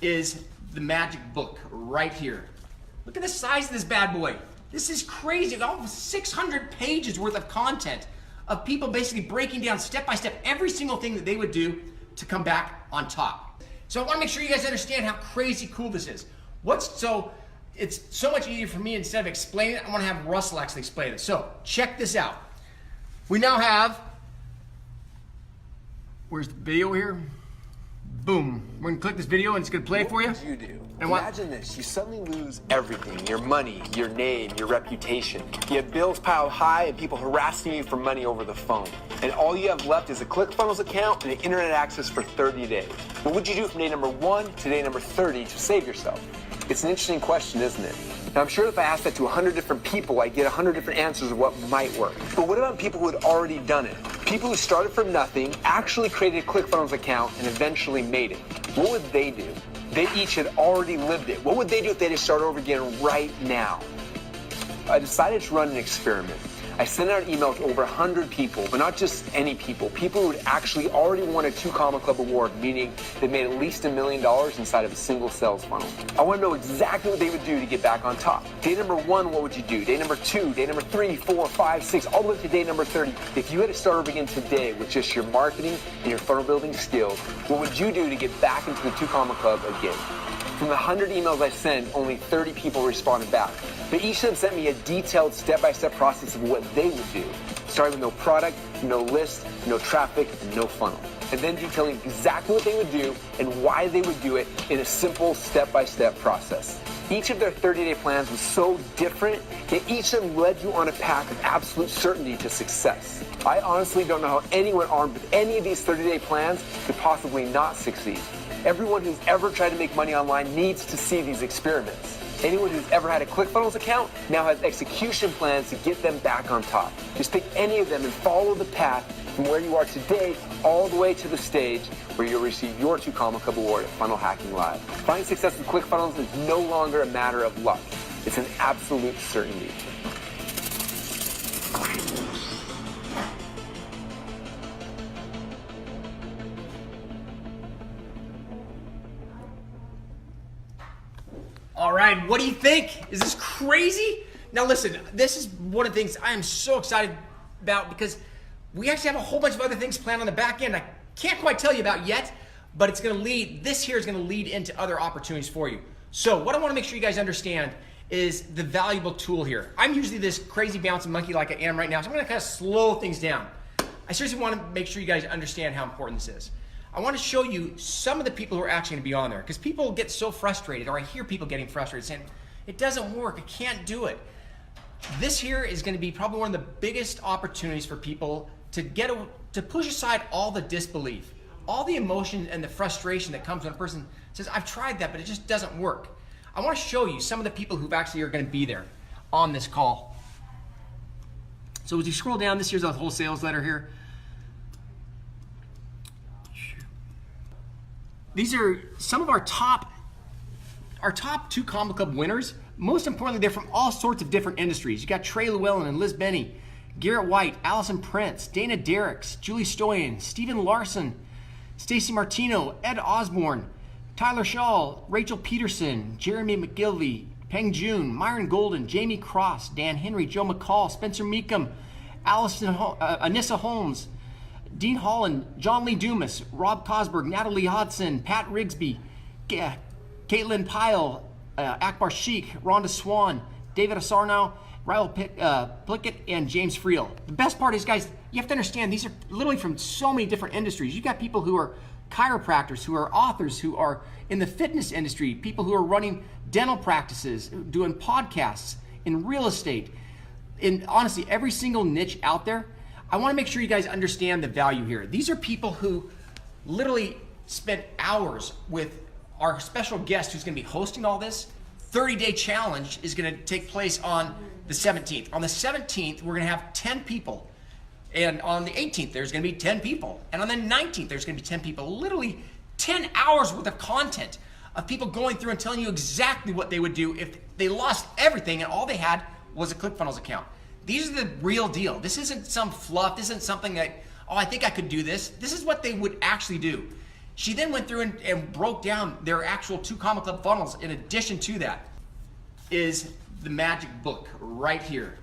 is the magic book right here. Look at the size of this bad boy. This is crazy, almost 600 pages worth of content of people basically breaking down step by step every single thing that they would do to come back on top. So I want to make sure you guys understand how crazy cool this is. It's so much easier for me, instead of explaining it, I want to have Russell actually explain it. So check this out. We now have, where's the video here? Boom. We're gonna click this video and it's gonna play for you. What would you do? And Imagine this, you suddenly lose everything, your money, your name, your reputation. You have bills piled high and people harassing you for money over the phone. And all you have left is a Clickfunnels account and internet access for 30 days. What would you do from day number 1 to day number 30 to save yourself? It's an interesting question, isn't it? Now, I'm sure if I asked that to 100 different people, I'd get 100 different answers of what might work. But what about people who had already done it? People who started from nothing, actually created a Clickfunnels account, and eventually made it. What would they do? They each had already lived it. What would they do if they had to start over again right now? I decided to run an experiment. I sent out an email to over 100 people, but not just any people who had actually already won a 2 Comma Club award, meaning they made at least $1 million inside of a single sales funnel. I want to know exactly what they would do to get back on top. Day number 1, what would you do? Day number 2, day number 3, 4, 5, 6, all the way to day number 30. If you had to start over again today with just your marketing and your funnel building skills, what would you do to get back into the 2 Comma Club again? From the 100 emails I sent, only 30 people responded back. But each of them sent me a detailed step-by-step process of what they would do, starting with no product, no list, no traffic, and no funnel. And then detailing exactly what they would do and why they would do it in a simple step-by-step process. Each of their 30-day plans was so different, yet each of them led you on a path of absolute certainty to success. I honestly don't know how anyone armed with any of these 30-day plans could possibly not succeed. Everyone who's ever tried to make money online needs to see these experiments. Anyone who's ever had a Clickfunnels account now has execution plans to get them back on top. Just pick any of them and follow the path from where you are today all the way to the stage where you'll receive your 2 Comma Club award at Funnel Hacking Live. Finding success with Clickfunnels is no longer a matter of luck. It's an absolute certainty. All right, what do you think? Is this crazy? Now listen, this is one of the things I am so excited about because we actually have a whole bunch of other things planned on the back end I can't quite tell you about yet, but it's gonna lead, this here is gonna lead into other opportunities for you. So what I wanna make sure you guys understand is the valuable tool here. I'm usually this crazy bouncing monkey like I am right now, so I'm gonna kind of slow things down. I seriously wanna make sure you guys understand how important this is. I want to show you some of the people who are actually going to be on there because people get so frustrated, or I hear people getting frustrated saying, it doesn't work, I can't do it. This here is going to be probably one of the biggest opportunities for people to push aside all the disbelief, all the emotion and the frustration that comes when a person says, I've tried that, but it just doesn't work. I want to show you some of the people who actually are going to be there on this call. So as you scroll down, this here's a whole sales letter here. These are some of our top 2 Comma Club winners. Most importantly, they're from all sorts of different industries. You got Trey Llewellyn and Liz Benny, Garrett White, Allison Prince, Dana Derricks, Julie Stoyan, Stephen Larson, Stacy Martino, Ed Osborne, Tyler Shaw, Rachel Peterson, Jeremy McGilvey, Peng Jun, Myron Golden, Jamie Cross, Dan Henry, Joe McCall, Spencer Meekum, Anissa Holmes, Dean Holland, John Lee Dumas, Rob Cosberg, Natalie Hodson, Pat Rigsby, Caitlin Pyle, Akbar Sheik, Rhonda Swan, David Asarnow, Ryle Plickett, and James Friel. The best part is, guys, you have to understand these are literally from so many different industries. You've got people who are chiropractors, who are authors, who are in the fitness industry, people who are running dental practices, doing podcasts, in real estate, in honestly every single niche out there. I want to make sure you guys understand the value here. These are people who literally spent hours with our special guest who's going to be hosting all this. 30-day challenge is going to take place on the 17th. On the 17th, we're going to have 10 people. And on the 18th, there's going to be 10 people. And on the 19th, there's going to be 10 people. Literally 10 hours worth of content of people going through and telling you exactly what they would do if they lost everything and all they had was a Clickfunnels account. These are the real deal. This isn't some fluff. This isn't something that, oh, I think I could do this. This is what they would actually do. She then went through and broke down their actual 2 Comma Club funnels. In addition to that is the magic book right here.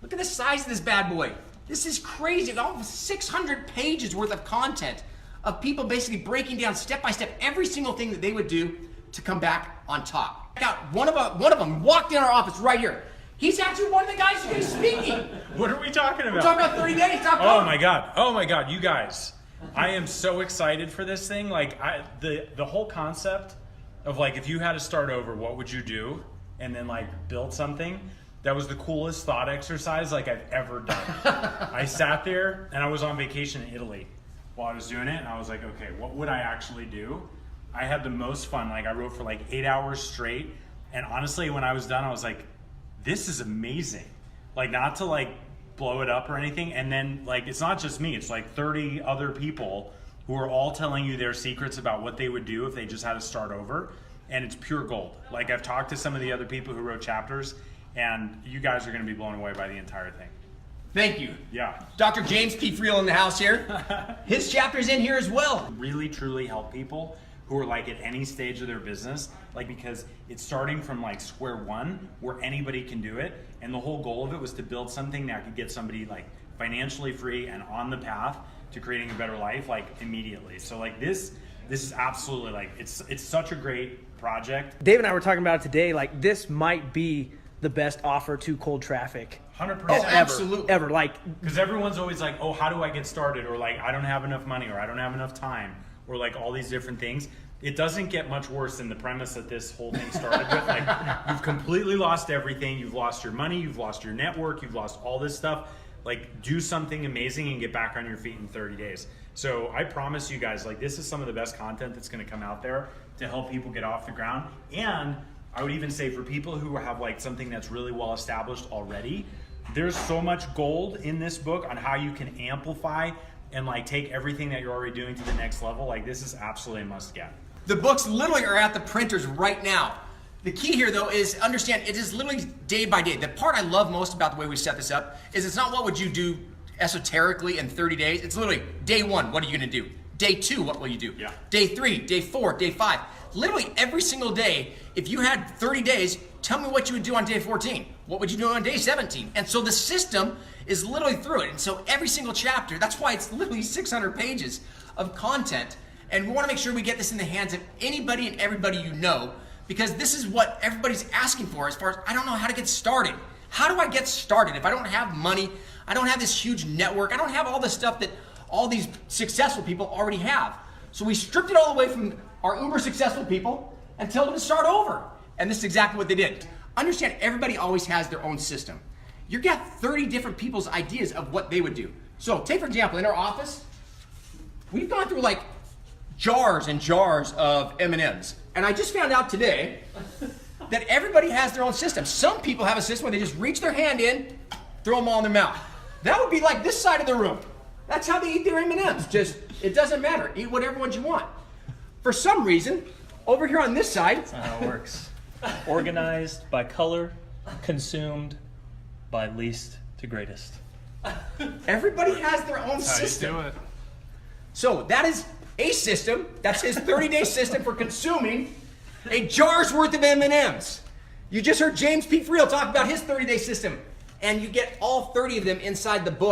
Look at the size of this bad boy. This is crazy. Almost 600 pages worth of content of people basically breaking down step by step every single thing that they would do to come back on top. Check out one of them walked in our office right here. He's actually one of the guys who's speaking. What are we talking about? We're talking about 30 days. Oh my God, you guys. I am so excited for this thing. Like the whole concept of like, if you had to start over, what would you do? And then like build something. That was the coolest thought exercise like I've ever done. I sat there and I was on vacation in Italy while I was doing it. And I was like, okay, what would I actually do? I had the most fun. Like I wrote for like 8 hours straight. And honestly, when I was done, I was like, this is amazing. Like not to like blow it up or anything. And then like, it's not just me, it's like 30 other people who are all telling you their secrets about what they would do if they just had to start over. And it's pure gold. Like I've talked to some of the other people who wrote chapters, and you guys are gonna be blown away by the entire thing. Thank you. Yeah. Dr. James P. Friel in the house here. His chapter's in here as well. Really, truly help people who are like at any stage of their business, like because it's starting from like square one where anybody can do it. And the whole goal of it was to build something that could get somebody like financially free and on the path to creating a better life like immediately. So like this is absolutely like, it's such a great project. Dave and I were talking about it today. Like this might be the best offer to cold traffic 100%. Oh, absolutely. ever. Like, because everyone's always like, oh, how do I get started? Or like, I don't have enough money, or I don't have enough time, or like all these different things. It doesn't get much worse than the premise that this whole thing started with. Like, you've completely lost everything. You've lost your money. You've lost your network. You've lost all this stuff. Like, do something amazing and get back on your feet in 30 days. So I promise you guys, like, this is some of the best content that's going to come out there to help people get off the ground. And I would even say for people who have like something that's really well established already, there's so much gold in this book on how you can amplify and like take everything that you're already doing to the next level. Like, this is absolutely a must get. The books literally are at the printers right now. The key here though is understand it is literally day by day. The part I love most about the way we set this up is it's not what would you do esoterically in 30 days. It's literally day 1, what are you gonna do? Day 2, what will you do? Yeah. Day 3, day 4, day 5. Literally every single day, if you had 30 days, tell me what you would do on day 14. What would you do on day 17? And so the system is literally through it. And so every single chapter, that's why it's literally 600 pages of content. And we want to make sure we get this in the hands of anybody and everybody you know, because this is what everybody's asking for as far as, I don't know how to get started. How do I get started? If I don't have money, I don't have this huge network, I don't have all the stuff that all these successful people already have. So we stripped it all away from our uber successful people and told them to start over. And this is exactly what they did. Understand, everybody always has their own system. You got 30 different people's ideas of what they would do. So take for example, in our office, we've gone through like jars and jars of M&Ms. And I just found out today that everybody has their own system. Some people have a system where they just reach their hand in, throw them all in their mouth. That would be like this side of the room. That's how they eat their M&Ms. Just, it doesn't matter. Eat whatever ones you want. For some reason, over here on this side, That's not how it works. Organized by color, consumed by least to greatest. everybody has their own system. How you do it. So that is a system. That's his 30-day system for consuming a jar's worth of M&Ms. You just heard James P. Friel talk about his 30-day system, and you get all 30 of them inside the book.